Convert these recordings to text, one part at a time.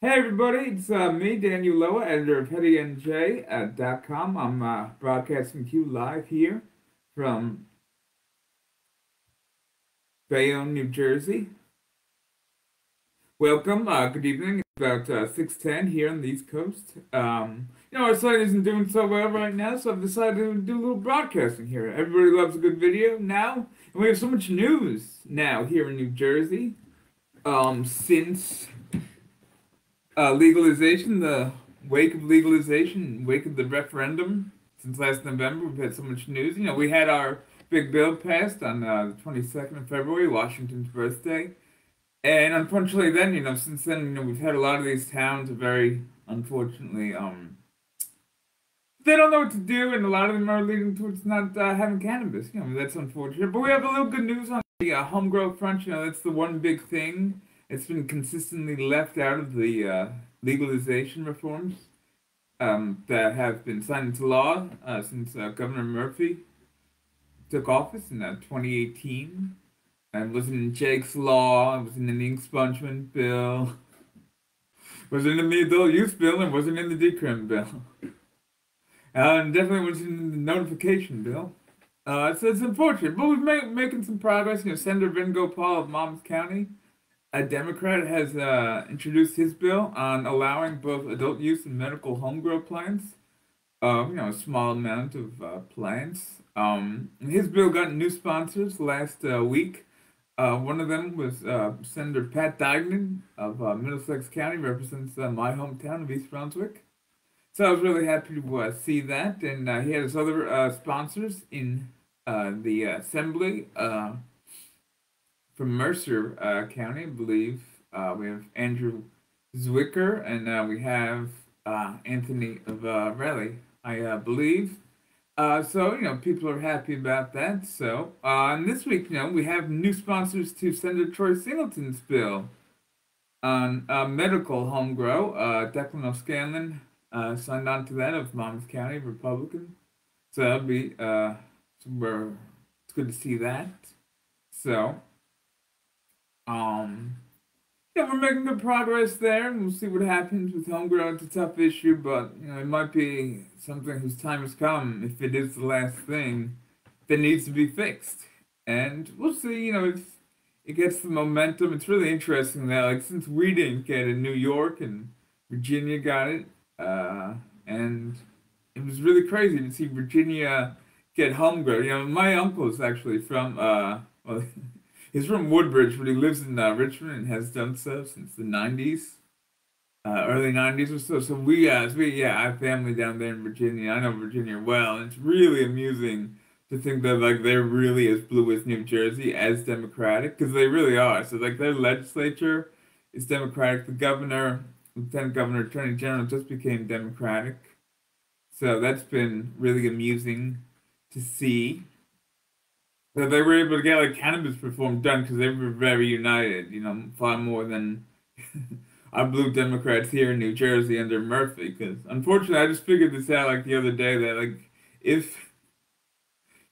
Hey everybody, it's me, Daniel Ulloa, editor of HeadyNJ.com. I'm broadcasting to you live here from Bayonne, New Jersey. Welcome, good evening. It's about 6:10 here on the East Coast. Our site isn't doing so well right now, so I've decided to do a little broadcasting here. Everybody loves a good video now, and we have so much news now here in New Jersey. Since legalization, the wake of legalization, wake of the referendum, since last November, we've had so much news. We had our big bill passed on the 22nd of February, Washington's birthday. And unfortunately, then, since then, we've had a lot of these towns are very, unfortunately, they don't know what to do, and a lot of them are leading towards not having cannabis. That's unfortunate. But we have a little good news on the homegrow front. That's the one big thing. It's been consistently left out of the legalization reforms that have been signed into law since Governor Murphy took office in 2018. It wasn't in Jake's law, it wasn't in the expungement bill, wasn't in the adult use bill, and wasn't in the decrim bill. And definitely wasn't in the notification bill. So it's unfortunate, but we're making some progress. Senator Vingo Paul of Monmouth County, a Democrat, has introduced his bill on allowing both adult use and medical homegrow plants. A small amount of plants. His bill got new sponsors last week. One of them was Senator Pat Dignan of Middlesex County, represents my hometown of East Brunswick. So I was really happy to see that, and he had his other sponsors in the assembly from Mercer County, I believe. We have Andrew Zwicker, and we have Anthony of Raleigh, I believe. So, people are happy about that. So, and this week, we have new sponsors to Senator Troy Singleton's bill on medical homegrow. Declan O'Scanlan signed on to that of Monmouth County, Republican. So that'll be, it's good to see that. So, we're making good progress there, and we'll see what happens with homegrow. It's a tough issue, but it might be something whose time has come, if it is the last thing, that needs to be fixed. And we'll see, if it gets the momentum. It's really interesting that, since we didn't get it, New York and Virginia got it, and it was really crazy to see Virginia get homegrow. My uncle's actually from, well, he's from Woodbridge, but he lives in Richmond and has done so since the 90s, early 90s or so. So we I have family down there in Virginia. I know Virginia well, and it's really amusing to think that, they're really as blue as New Jersey, as Democratic, because they really are. So, their legislature is Democratic. The governor, lieutenant governor, attorney general just became Democratic. So that's been really amusing to see. So they were able to get cannabis reform done because they were very united, far more than our blue Democrats here in New Jersey under Murphy. Because unfortunately, I just figured this out the other day that if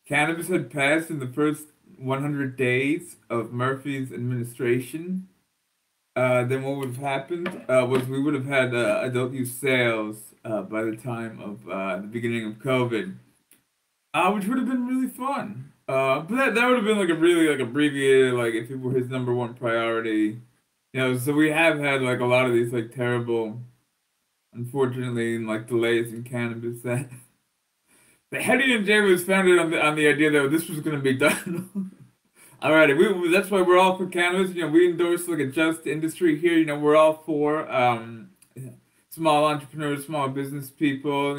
cannabis had passed in the first 100 days of Murphy's administration, then what would have happened was we would have had adult use sales by the time of the beginning of COVID, which would have been really fun. But that would have been a really abbreviated, if it were his number one priority. So we have had a lot of these terrible, unfortunately, delays in cannabis that the Heady and J was founded on the idea that this was going to be done. Alrighty, that's why we're all for cannabis. We endorse a just industry here. We're all for small entrepreneurs, small business people.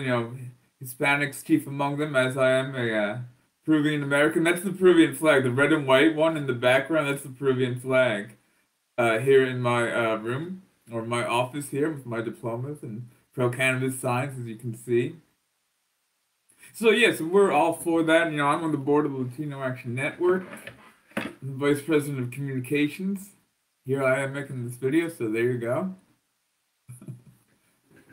Hispanics chief among them, as I am a Peruvian American. That's the Peruvian flag, the red and white one in the background. That's the Peruvian flag here in my room or my office here with my diplomas and pro cannabis signs, as you can see. So yes, we're all for that. I'm on the board of the Latino Action Network. I'm the vice president of communications. Here I am making this video, so there you go.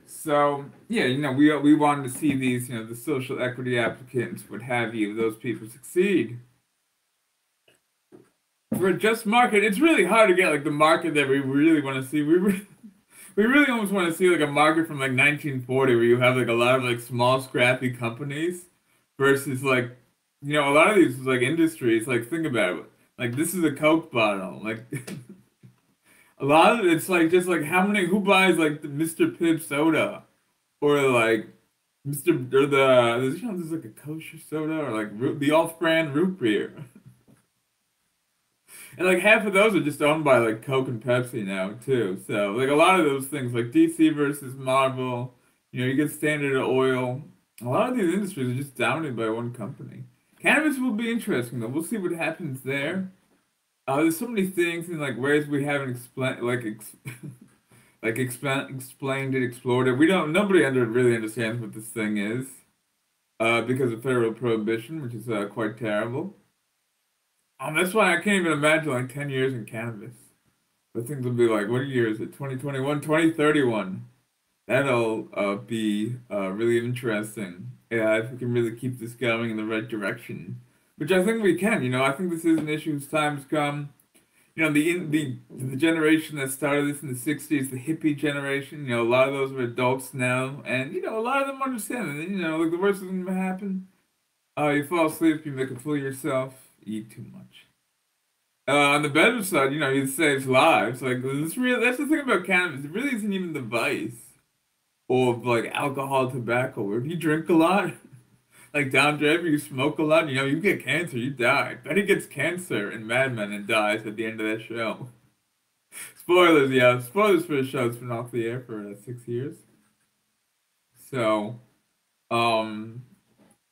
So yeah, we wanted to see these, the social equity applicants, what have you, those people succeed. For a just market, it's really hard to get the market that we really want to see. We really almost want to see like a market from like 1940 where you have like a lot of like small scrappy companies versus like a lot of these like industries like think about it. Like this is a Coke bottle. Like a lot of it's like just like how many who buys like the Mr. Pibb soda or like Mr. or there's like a kosher soda or like the off-brand root beer. And like half of those are just owned by like Coke and Pepsi now too. So like a lot of those things like DC versus Marvel, you get Standard Oil. A lot of these industries are just dominated by one company. Cannabis will be interesting though. We'll see what happens there. There's so many things and like ways we haven't explained explained it, explored it. We don't. Nobody really understands what this thing is. Because of federal prohibition, which is quite terrible. That's why I can't even imagine like 10 years in cannabis. But things will be like, what year is it? 2021, 2031. That'll be really interesting. Yeah, if we can really keep this going in the right direction, which I think we can. I think this is an issue whose time's come. The generation that started this in the 60s, the hippie generation, a lot of those are adults now, and a lot of them understand it. Like the worst thing that can happen, you fall asleep, you make a fool of yourself, you eat too much. On the better side, it saves lives. Like that's the thing about cannabis. It really isn't even the vice of like alcohol, tobacco. Or if you drink a lot, like Don Draper, you smoke a lot, you get cancer, you die. Betty gets cancer in Mad Men and dies at the end of that show. Spoilers, yeah. Spoilers for the show. It's been off the air for 6 years. So, um,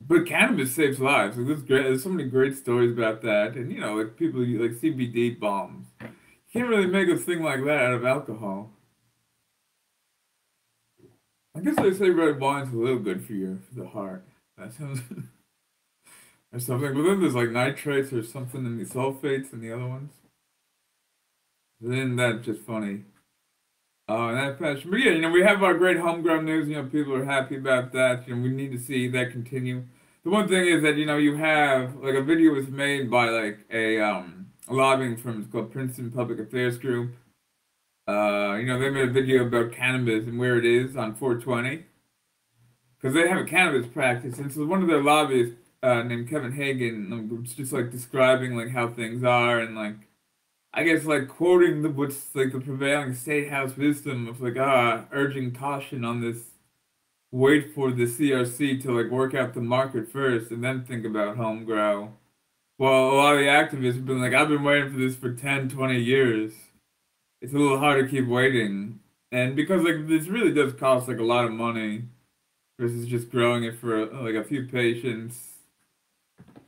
but cannabis saves lives. Like, there's so many great stories about that. And, like people like CBD bombs. You can't really make a thing like that out of alcohol. I guess they say red wine's a little good for the heart. That sounds or something. But then there's like nitrates or something in the sulfates and the other ones. Isn't that just funny? Oh, and that fashion. But yeah, we have our great homegrown news. People are happy about that. We need to see that continue. The one thing is that, you have like a video was made by like a lobbying firm. It's called Princeton Public Affairs Group. They made a video about cannabis and where it is on 420. Because they have a cannabis practice, and so one of their lobbyists named Kevin Hagan was just like describing like how things are and like I guess like quoting what's like the prevailing state house wisdom of like urging caution on this, wait for the CRC to like work out the market first and then think about home grow. Well, a lot of the activists have been like, I've been waiting for this for 10, 20 years. It's a little hard to keep waiting. And because like this really does cost like a lot of money versus just growing it for like a few patients.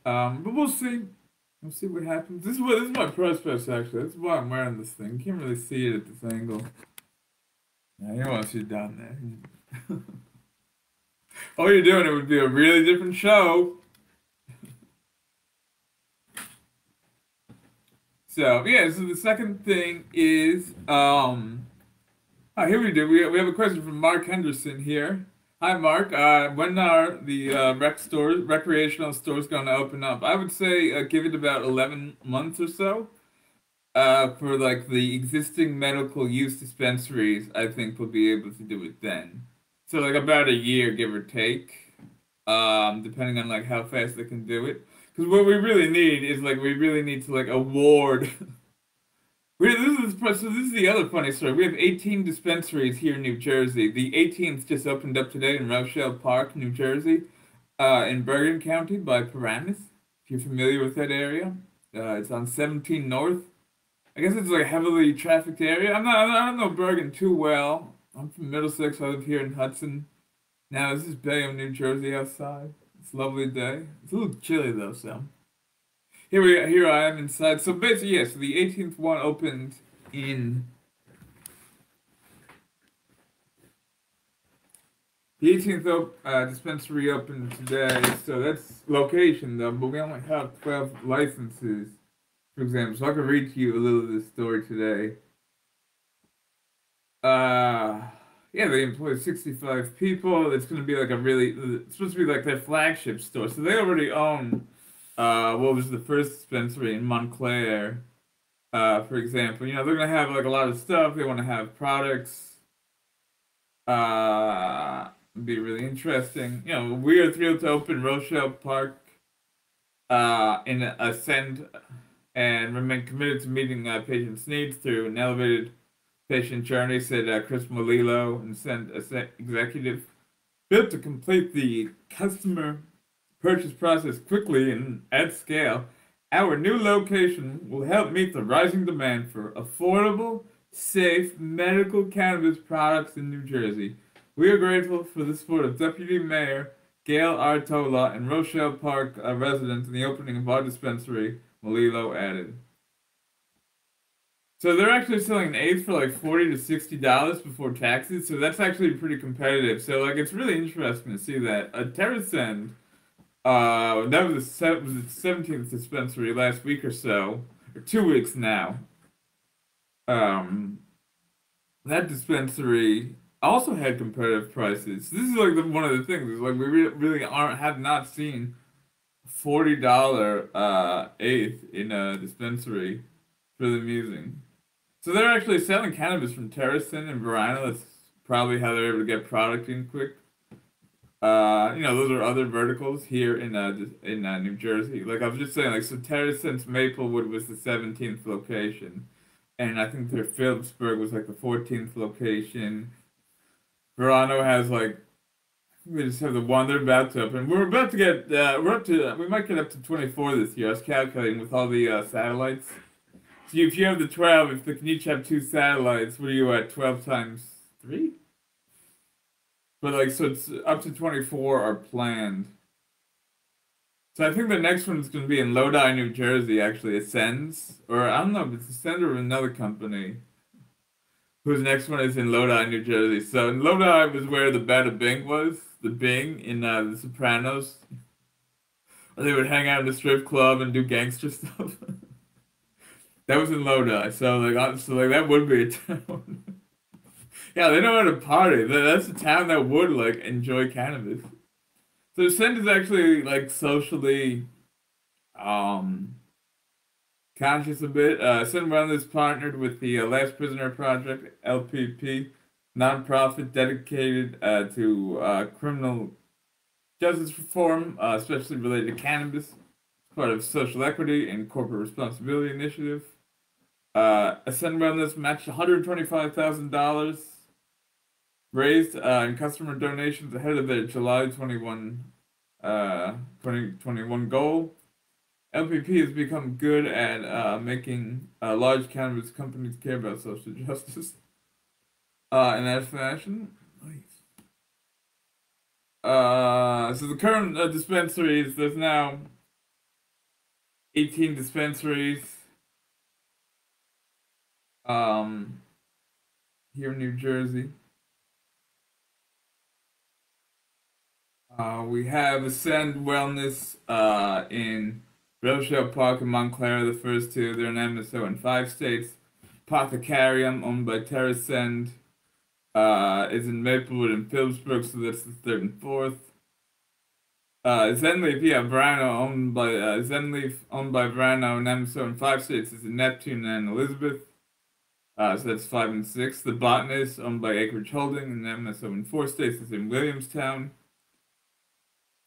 But we'll see. We'll see what happens. This is my prospects actually. That's why I'm wearing this thing. You can't really see it at this angle. Yeah, you don't want to see it down there. All you're doing, it would be a really different show. So yeah, so the second thing is here we do. We have a question from Mark Henderson here. Hi, Mark. When are the recreational stores going to open up? I would say give it about 11 months or so. For like the existing medical use dispensaries, I think we'll be able to do it then. So like about a year, give or take, depending on like how fast they can do it. Because what we really need is like we really need to like award. So this is the other funny story. We have 18 dispensaries here in New Jersey. The 18th just opened up today in Rochelle Park, New Jersey, in Bergen County by Paramus. If you're familiar with that area, it's on 17 North. I guess it's like a heavily trafficked area. I don't know Bergen too well. I'm from Middlesex. I live here in Hudson. Now this is Bayonne, New Jersey outside. It's a lovely day. It's a little chilly though, so. Here I am inside. So basically, yeah, so the 18th one opened in the 18th dispensary opened today. So that's location though, but we only have 12 licenses, for example. So I can read to you a little of this story today. Yeah, they employ 65 people. It's going to be like it's supposed to be like their flagship store. So they already own what was the first dispensary in Montclair, for example. They're gonna have like a lot of stuff. They want to have products. Be really interesting. You know, we are thrilled to open Rochelle Park in Ascend and remain committed to meeting patients' needs through an elevated patient journey, said Chris Molillo, and Ascend executive. Built to complete the customer purchase process quickly and at scale, our new location will help meet the rising demand for affordable, safe medical cannabis products in New Jersey. We are grateful for the support of Deputy Mayor Gail Artola and Rochelle Park residents in the opening of our dispensary, Molillo added. So they're actually selling an eighth for like $40 to $60 before taxes, so that's actually pretty competitive. So like it's really interesting to see that. Terrascend, that was its 17th dispensary last week or so, or 2 weeks now. That dispensary also had competitive prices. This is like one of the things. Is like we really have not seen $40 eighth in a dispensary. It's really amusing. So they're actually selling cannabis from Terrascend and Verano. That's probably how they're able to get product in quick. Those are other verticals here in New Jersey. Like I was just saying, like so Terrascend's Maplewood was the 17th location, and I think their Phillipsburg was like the 14th location. Verano has like we just have the one they're about to open. We're about to get we might get up to 24 this year. I was calculating with all the satellites. So if you have the 12, if they can each have 2 satellites, what are you at? 12 times 3? But like, so it's up to 24 are planned. So I think the next one's going to be in Lodi, New Jersey, actually. Ascends. Or I don't know if it's Ascend or another company. Whose next one is in Lodi, New Jersey. So in Lodi was where the Bada Bing was. The Bing in The Sopranos. Where they would hang out in a strip club and do gangster stuff. That was in Lodi, so like that would be a town. Yeah, they know how to party. That's a town that would like enjoy cannabis. So Ascend is actually like socially conscious a bit. Ascend Wellness partnered with the Last Prisoner Project (LPP), nonprofit dedicated to criminal justice reform, especially related to cannabis. It's part of social equity and corporate responsibility initiative. Ascend Wellness matched $125,000 raised in customer donations ahead of their July 2021 goal. LPP has become good at making large cannabis companies care about social justice in that fashion. So the current dispensaries, there's now 18 dispensaries. Here in New Jersey. We have Ascend Wellness in Rochelle Park and Montclair, the first two. They're an MSO in 5 states. Apothecarium, owned by Terrascend, is in Maplewood and Phillipsburg, so that's the 3rd and 4th. Zenleaf, yeah, Verano, owned by Zenleaf, owned by Verano and MSO in 5 states, is in Neptune and Elizabeth. So that's 5 and 6. The Botanist, owned by Acreage Holding, and MSO in 4 states, is in Williamstown.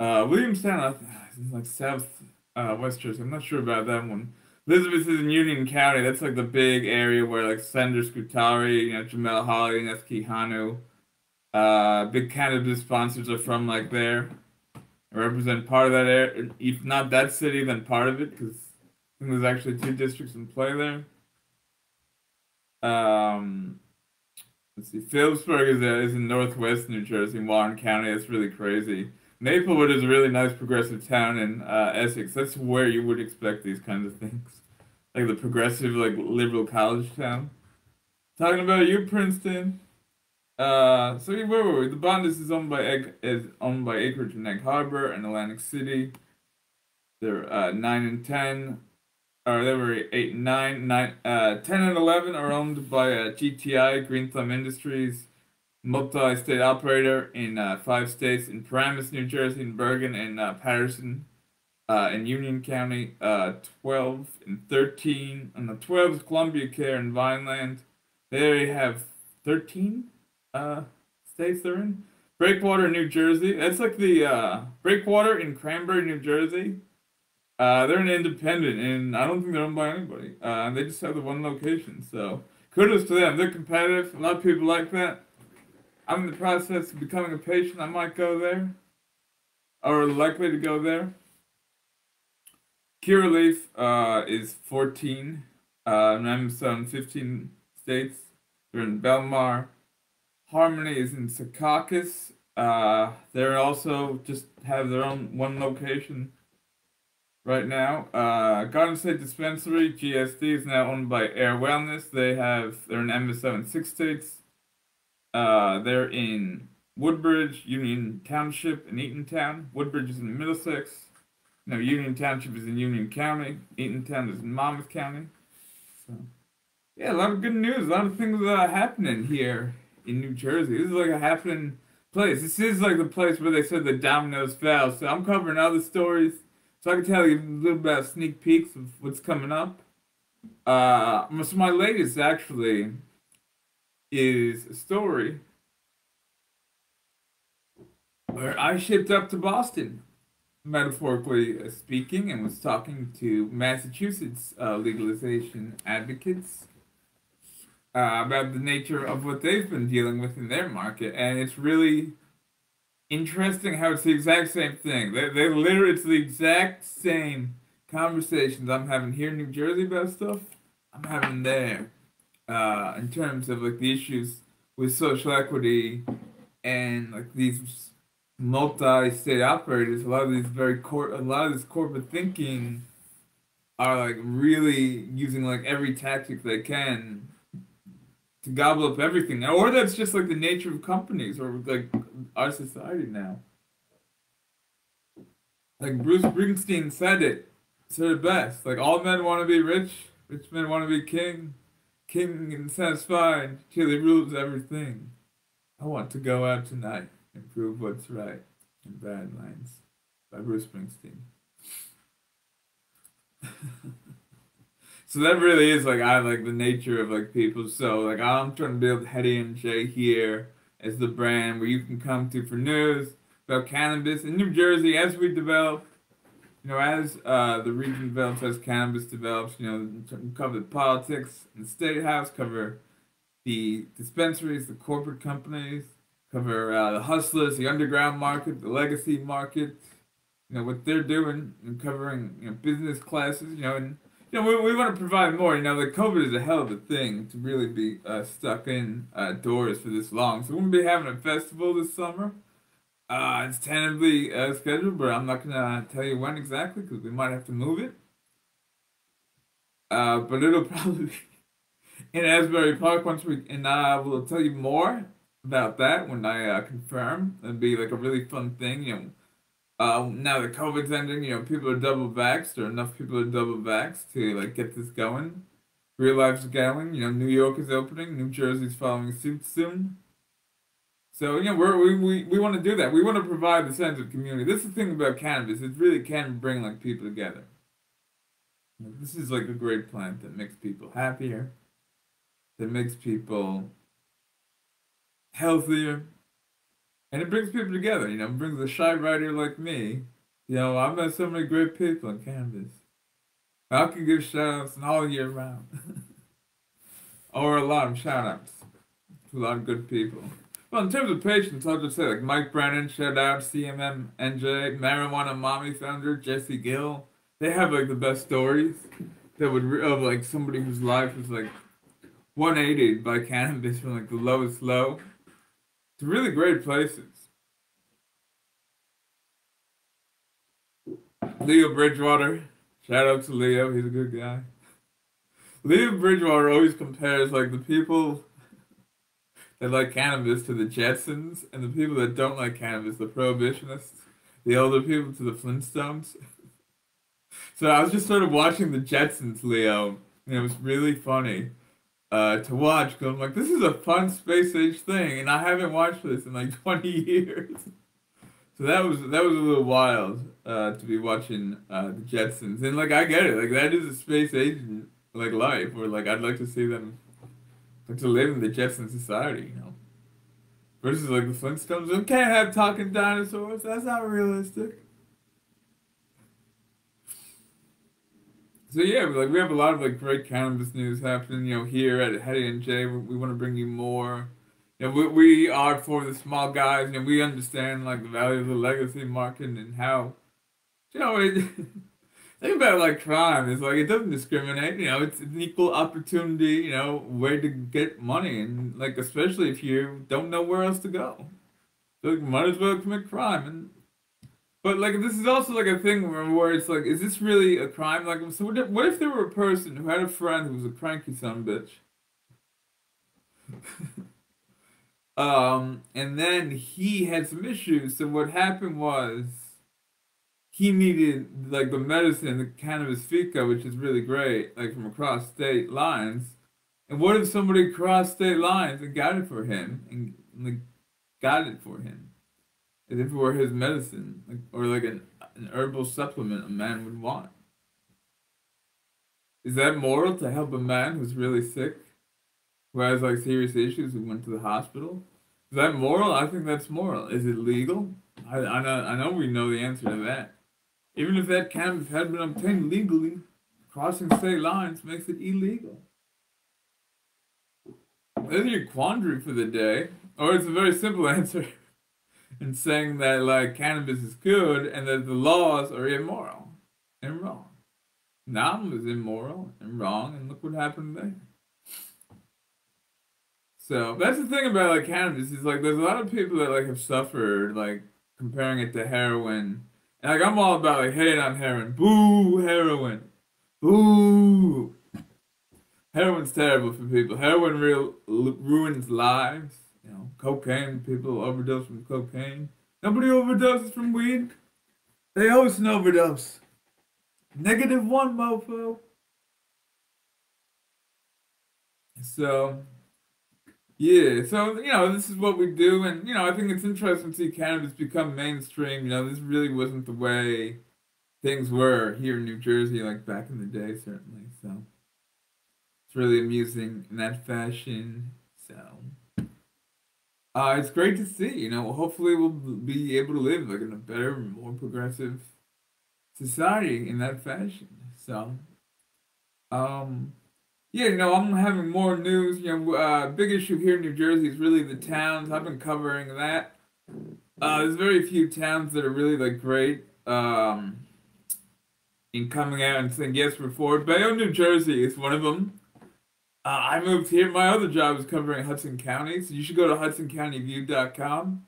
Williamstown is like south West Jersey. I'm not sure about that one. Elizabeth is in Union County. That's like the big area where like Senator Scutari, Jamel Holly, and Eski Hanu, big cannabis sponsors are from like there. I represent part of that area. If not that city, then part of it, because I think there's actually 2 districts in play there. Let's see. Phillipsburg is in northwest New Jersey, in Warren County. That's really crazy. Maplewood is a really nice progressive town in Essex. That's where you would expect these kinds of things, like the progressive, like liberal college town. Talking about you, Princeton. So where were we? The Botanist is owned by Acreage in Egg Harbor and Atlantic City. They're 9 and 10. Or they were 8 and 9. 10 and 11 are owned by GTI, Green Thumb Industries, multi-state operator in 5 states, in Paramus, New Jersey, in Bergen, and Patterson, in Union County. 12 and 13. And the 12 is Columbia Care in Vineland. They have 13 states they're in. Breakwater, New Jersey. That's like the Breakwater in Cranberry, New Jersey. They're an independent, and I don't think they're owned by anybody. They just have the one location, so kudos to them. They're competitive. A lot of people like that. I'm in the process of becoming a patient. I might go there, or likely to go there. Curaleaf is 14, and I'm so in 15 states. They're in Belmar. Harmony is in Secaucus. They're also just have their own one location right now. Garden State Dispensary, GSD, is now owned by Air Wellness. They're in MSO in 6 states. They're in Woodbridge, Union Township, and Eatontown. Woodbridge is in Middlesex. No, Union Township is in Union County. Eatontown is in Monmouth County. So, yeah, a lot of good news. A lot of things happening here in New Jersey. This is like a happening place. This is like the place where they said the dominoes fell. So I'm covering other stories, so I can tell you a little bit of sneak peeks of what's coming up. So my latest actually is a story where I shipped up to Boston, metaphorically speaking, and was talking to Massachusetts legalization advocates about the nature of what they've been dealing with in their market, and it's really interesting how it's the exact same thing. They literally, it's the exact same conversations I'm having here in New Jersey about stuff I'm having there, in terms of like the issues with social equity and like these multi-state operators. A lot of this corporate thinking are like really using like every tactic they can to gobble up everything, or that's just like the nature of companies or like our society now. Like Bruce Springsteen said it best. Like all men want to be rich, rich men want to be king, king and satisfied till he rules everything. I want to go out tonight and prove what's right. In Bad Lines by Bruce Springsteen. So that really is like I like the nature of like people. So like I'm trying to build Heady and Jay here as the brand where you can come to for news about cannabis in New Jersey as we develop. You know, as the region develops, as cannabis develops, you know, cover the politics in the state house, cover the dispensaries, the corporate companies, cover the hustlers, the underground market, the legacy market, you know, what they're doing, and covering, you know, business classes, you know, and, you know, we want to provide more. You know, like COVID is a hell of a thing to really be stuck in doors for this long. So we're going to be having a festival this summer. It's tentatively scheduled, but I'm not going to tell you when exactly because we might have to move it. But it'll probably be in Asbury Park and I will tell you more about that when I confirm. It'd be like a really fun thing, you know. Now that COVID's ending, you know, people are double vaxxed, or enough people are double vaxxed to like get this going. Real life's going. You know, New York is opening. New Jersey's following suit soon. So, you know, we want to do that. We want to provide the sense of community. This is the thing about cannabis. It really can bring like people together. This is like a great plant that makes people happier, that makes people healthier, and it brings people together. You know, it brings a shy writer like me. You know, I've met so many great people in cannabis. I can give shout outs all year round. Or a lot of shout outs to a lot of good people. Well, in terms of patients, I'll just say like Mike Brennan, shout out, CMMNJ, Marijuana Mommy founder, Jesse Gill. They have like the best stories that would of like somebody whose life was like 180 by cannabis from like the lowest low to really great places. Leo Bridgewater, shout out to Leo, he's a good guy. Leo Bridgewater always compares like the people that like cannabis to the Jetsons, and the people that don't like cannabis, the prohibitionists, the older people to the Flintstones. So I was just sort of watching the Jetsons, Leo, and it was really funny to watch, because I'm like, this is a fun space age thing, and I haven't watched this in like 20 years. So that was a little wild to be watching the Jetsons, and like I get it, like that is a space age like life, where like I'd like to see them, like to live in the Jetson society, you know. versus like the Flintstones. We can't have talking dinosaurs. That's not realistic. So yeah, like we have a lot of like great cannabis news happening. Here at Heady and Jay, we want to bring you more. We are for the small guys. We understand like the value of the legacy market and how it. Think about like crime. It's like it doesn't discriminate. It's an equal opportunity. Way to get money, and like especially if you don't know where else to go, so like, might as well commit crime. But like this is also like a thing where it's like, is this really a crime? Like, so what if there were a person who had a friend who was a cranky son of a bitch, and then he had some issues. So what happened was he needed like the medicine, the cannabis fica, which is really great, like from across state lines. And what if somebody crossed state lines and got it for him, and like got it for him, as if it were his medicine, like or like an herbal supplement a man would want? Is that moral to help a man who's really sick, who has like serious issues, who went to the hospital? Is that moral? I think that's moral. Is it legal? I know we know the answer to that. Even if that cannabis had been obtained legally, crossing state lines makes it illegal. That's your quandary for the day. Or it's a very simple answer in saying that like cannabis is good and that the laws are immoral and wrong. Nam was immoral and wrong, and look what happened there. So that's the thing about like cannabis is like there's a lot of people that like have suffered like comparing it to heroin. And like I'm all about like hating on heroin. Boo heroin. Boo. Heroin's terrible for people. Heroin ruins lives. Cocaine, people overdose from cocaine. Nobody overdoses from weed. They always an overdose. -1, mofo. So, yeah. So, this is what we do. And, I think it's interesting to see cannabis become mainstream. This really wasn't the way things were here in New Jersey, like back in the day, certainly. So, it's really amusing in that fashion. So, it's great to see. Hopefully we'll be able to live like in a better, more progressive society in that fashion. So, yeah, I'm having more news. Big issue here in New Jersey is really the towns. I've been covering that. There's very few towns that are really like great in coming out and saying yes, we're forward. Bayonne, New Jersey is one of them. I moved here. My other job is covering Hudson County, so you should go to hudsoncountyview.com.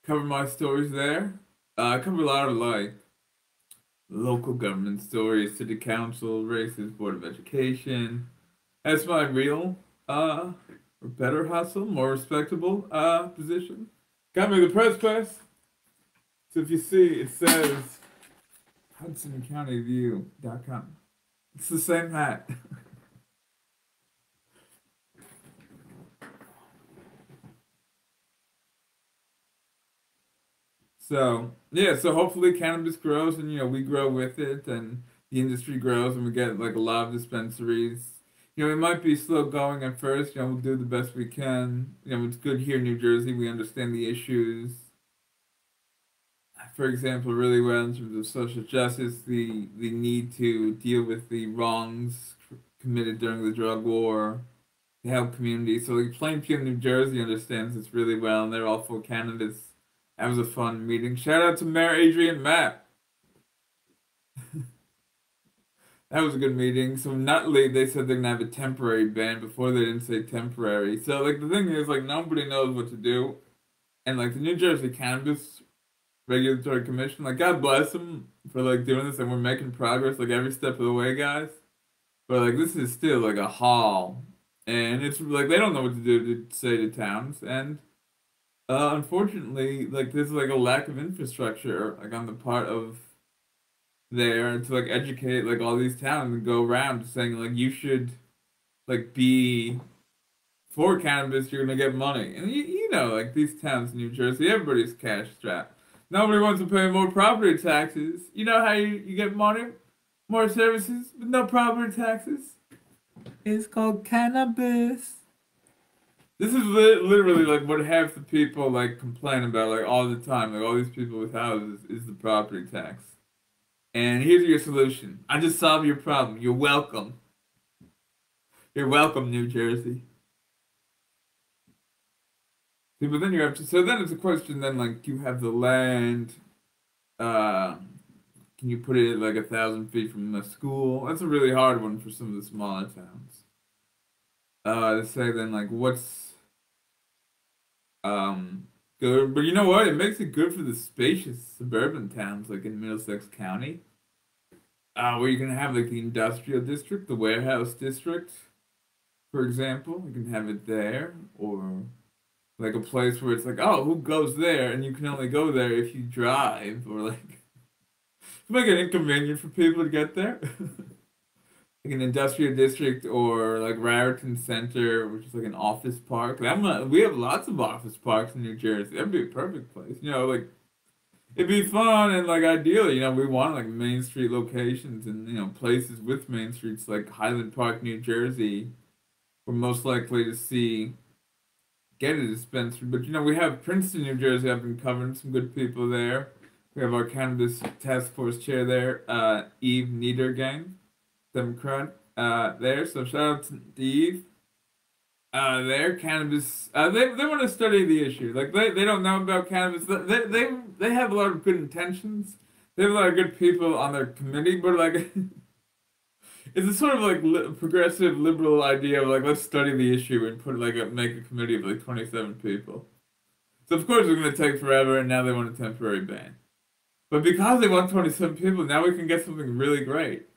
Cover my stories there. I cover a lot of like local government stories, city council races, board of education. That's my real, or better hustle, more respectable position. Got me the press pass. So if you see, it says hudsoncountyview.com. It's the same hat. So yeah, so hopefully cannabis grows and we grow with it and the industry grows and we get like a lot of dispensaries. It might be slow going at first. We'll do the best we can. It's good here in New Jersey. We understand the issues. For example, really well in terms of social justice, the need to deal with the wrongs committed during the drug war, to help communities. So like Plainfield, New Jersey understands this really well, and they're all for cannabis. That was a fun meeting. Shout out to Mayor Adrian Mapp. That was a good meeting. So Nutley, they said they're gonna have a temporary ban. Before they didn't say temporary. So like the thing is like nobody knows what to do, and like the New Jersey Cannabis Regulatory Commission, like God bless them for like doing this, and we're making progress like every step of the way, guys. But like this is still like a haul, and it's like they don't know what to do to say to towns, and unfortunately, like there's like a lack of infrastructure like on the part of there to like educate like all these towns and go around saying like you should like be for cannabis, you're gonna get money. And like these towns in New Jersey, everybody's cash strapped. Nobody wants to pay more property taxes. You know how you get money? More services with no property taxes? It's called cannabis. This is literally like what half the people like complain about like all the time. Like all these people with houses is the property tax. And here's your solution. I just solved your problem. You're welcome. You're welcome, New Jersey. See, but then you have to. So then it's a question. Then like you have the land. Uh, can you put it like 1,000 feet from the school? That's a really hard one for some of the smaller towns. To say then like what's good, but you know what? It makes it good for the spacious suburban towns like in Middlesex County. Where you can have like the industrial district, the warehouse district, for example. You can have it there, or like a place where it's like, oh, who goes there? And you can only go there if you drive, or like make it inconvenient for people to get there. Like an industrial district or like Raritan Center, which is like an office park. We have lots of office parks in New Jersey. That'd be a perfect place. Like it'd be fun and like ideally, we want like Main Street locations and places with Main Streets like Highland Park, New Jersey. We're most likely to see get a dispensary, but we have Princeton, New Jersey. I've been covering some good people there. We have our cannabis task force chair there, Eve Niedergang, Democrat, there. So shout out to Eve. Their cannabis. They want to study the issue. Like they don't know about cannabis. They have a lot of good intentions. They have a lot of good people on their committee, but like it's a sort of like progressive liberal idea of like let's study the issue and put like make a committee of like 27 people. So of course it's going to take forever, and now they want a temporary ban. But because they want 27 people, now we can get something really great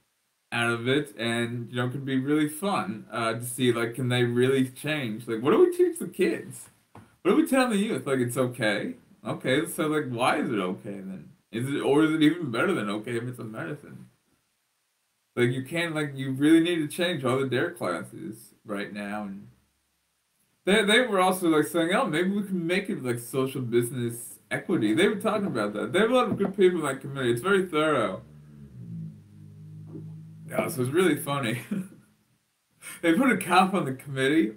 out of it, and it could be really fun to see like can they really change? Like what do we teach the kids? What do we tell the youth? Like it's okay. Okay, so like why is it okay then? Is it even better than okay if it's a medicine? Like you can't you really need to change all the dare classes right now, and they were also like saying, oh, maybe we can make it like social business equity. They were talking about that. They have a lot of good people in that committee. It's very thorough. Yeah, so it's really funny. They put a cop on the committee.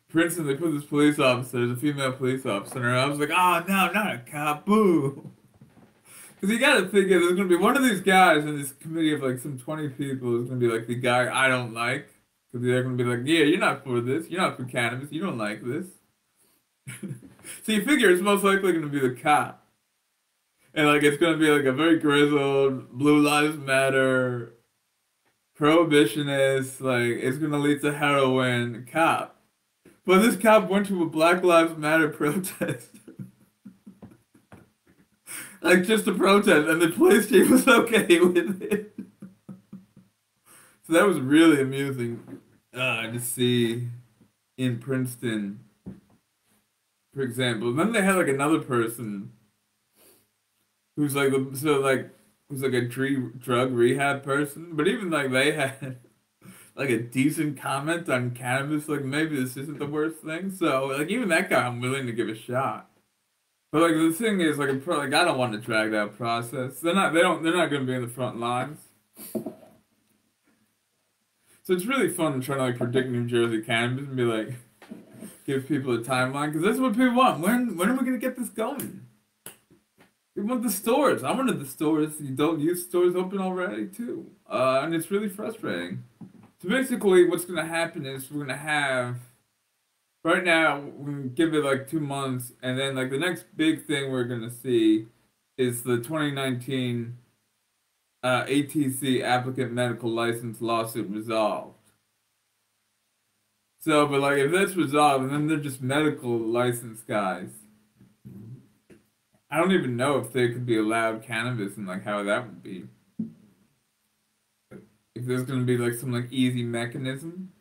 For instance, they put this police officer, there's a female police officer, and I was like, oh no, not a cop, boo. Because you gotta figure there's gonna be one of these guys in this committee of like some 20 people is gonna be like the guy I don't like. Because they're gonna be like, yeah, you're not for this, you're not for cannabis, you don't like this. So you figure it's most likely gonna be the cop. And like it's gonna be like a very grizzled, Blue Lives Matter, prohibitionist, like it's gonna lead to heroin cop. But this cop went to a Black Lives Matter protest. Like just a protest, and the police chief was okay with it. So that was really amusing to see in Princeton, for example. And then they had like another person who's like who's like a drug rehab person, but even like they had like a decent comment on cannabis. Like maybe this isn't the worst thing. So like even that guy, I'm willing to give a shot. But like the thing is, like I don't want to drag that process. They're not going to be in the front lines. So it's really fun trying to like predict New Jersey cannabis and be like, give people a timeline because that's what people want. When are we going to get this going? We want the stores. I wanted the stores, the adult use stores open already too, and it's really frustrating. So basically, what's going to happen is we're going to have. Right now, we're going to give it like 2 months, and then like the next big thing we're going to see is the 2019 ATC applicant medical license lawsuit resolved. So, but like if that's resolved, and then they're just medical license guys, I don't even know if they could be allowed cannabis and like how that would be. If there's going to be like some like easy mechanism.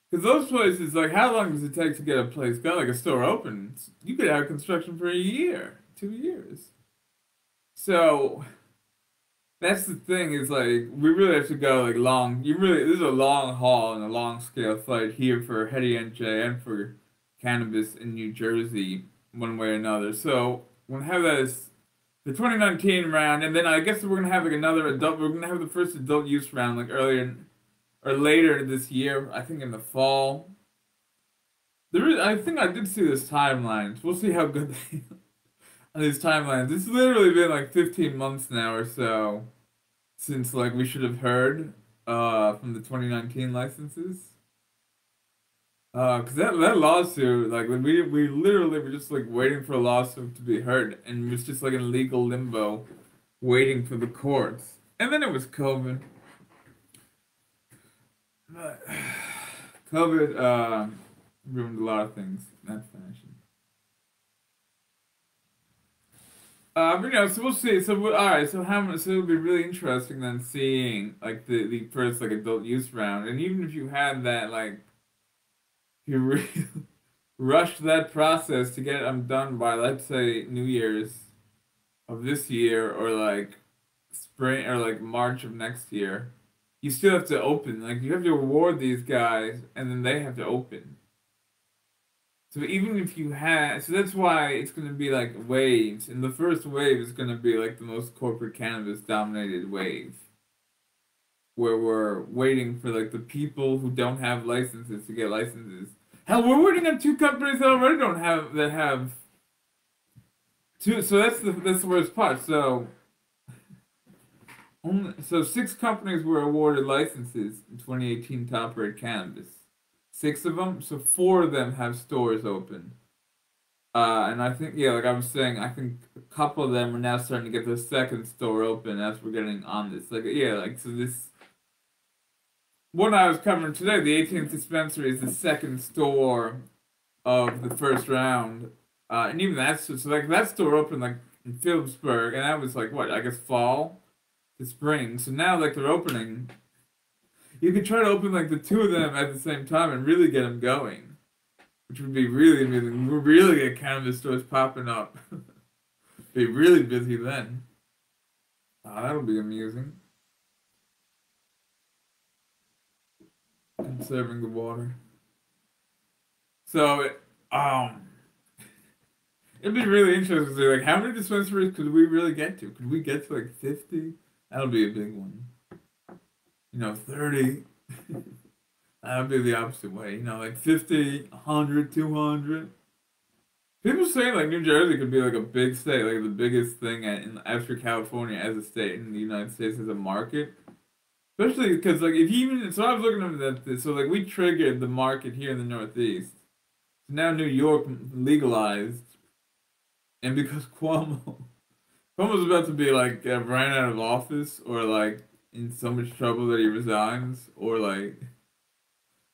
Because those places, like, how long does it take to get a place going? Like a store open, you could have construction for a year, 2 years. So that's the thing is like we really have to go like long. This is a long haul and a long scale fight here for Heady NJ and for cannabis in New Jersey, one way or another. So we're gonna have that as the 2019 round, and then I guess we're gonna have like another adult. We're gonna have the first adult use round like earlier or later this year, I think in the fall. I think I did see this timeline. We'll see how good they on these timelines. It's literally been like 15 months now or so since like we should have heard from the 2019 licenses. Cause that lawsuit, like we literally were just like waiting for a lawsuit to be heard, and it was just like in legal limbo, waiting for the courts. And then it was COVID. But COVID ruined a lot of things in that fashion. But so we'll see. All right. So So it'll be really interesting then seeing like the first like adult use round, and even if you had that like you really rushed that process to get them done by let's say New Year's of this year or like spring or like March of next year, you still have to open. Like you have to reward these guys, and then they have to open. So even if you had, so that's why it's going to be like waves, and the first wave is going to be like the most corporate cannabis dominated wave, where we're waiting for like the people who don't have licenses to get licenses. Hell, we're waiting on two companies that already don't have that have two. So that's the worst part. So six companies were awarded licenses in 2018 to operate cannabis. Six of them, so four of them have stores open. And I think, yeah, like I was saying, I think a couple of them are now starting to get their second store open as we're getting on this. Like, yeah, like, so this one I was covering today, the 18th dispensary is the second store of the first round. And even so like that store opened like in Phillipsburg, and that was like what, I guess fall to spring. So now like they're opening. You could try to open like the two of them at the same time and really get them going, which would be really amazing. We'll really get cannabis stores popping up. Be really busy then. That'll be amusing. Conserving the water. So, it'd be really interesting to see like how many dispensaries could we really get to? Could we get to like 50? That'll be a big one. 30. That would be the opposite way. Like 50, 100, 200. People say like New Jersey could be like a big state, like the biggest thing after California as a state in the United States as a market. Especially because like if you even so I was looking at this, so like we triggered the market here in the Northeast. So now New York legalized, and because Cuomo's about to be like ran out of office or like in so much trouble that he resigns or like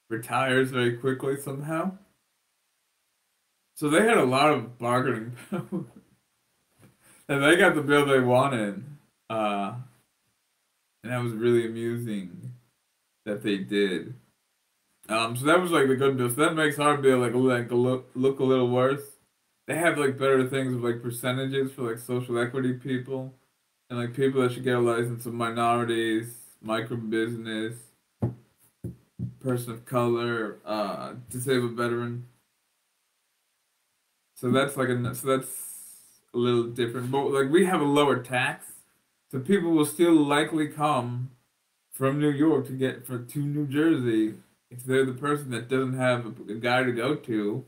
retires very quickly somehow. So they had a lot of bargaining power. And they got the bill they wanted. And that was really amusing that they did. So that was like the good bill. So that makes our bill look a little worse. They have like better things with like percentages for like social equity people and like people that should get a license of minorities, micro business, person of color, disabled veteran. So that's a little different. But like we have a lower tax, so people will still likely come from New York to New Jersey if they're the person that doesn't have a guy to go to,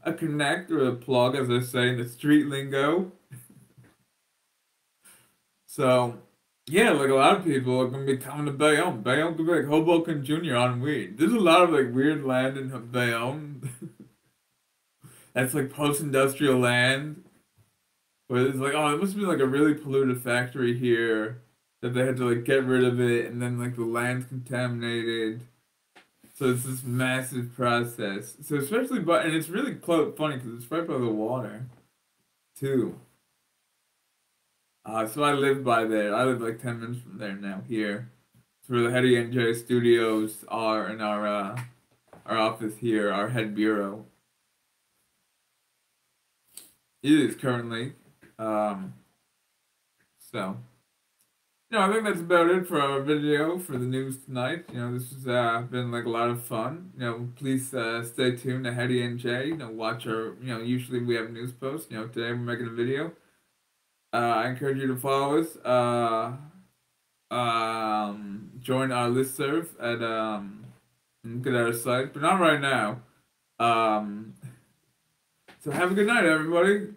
a connect or a plug, as I say in the street lingo. So yeah, like a lot of people are gonna be coming to Bayonne. Bayonne could be like Hoboken Jr. on weed. There's a lot of like weird land in Bayonne. That's like post-industrial land. But it's like, oh, it must be like a really polluted factory here that they had to like get rid of it, and then like the land's contaminated. So it's this massive process. So especially, and it's really funny because it's right by the water, too. So I live by there. I live like 10 minutes from there now. Here, it's where the Heady NJ studios are, in our office here, our head bureau. It is currently. So, I think that's about it for our video for the news tonight. This has been like a lot of fun. Please stay tuned to Heady NJ. Watch our, usually we have news posts. Today we're making a video. I encourage you to follow us. Join our listserv at look at our site, but not right now. Um, so have a good night, everybody.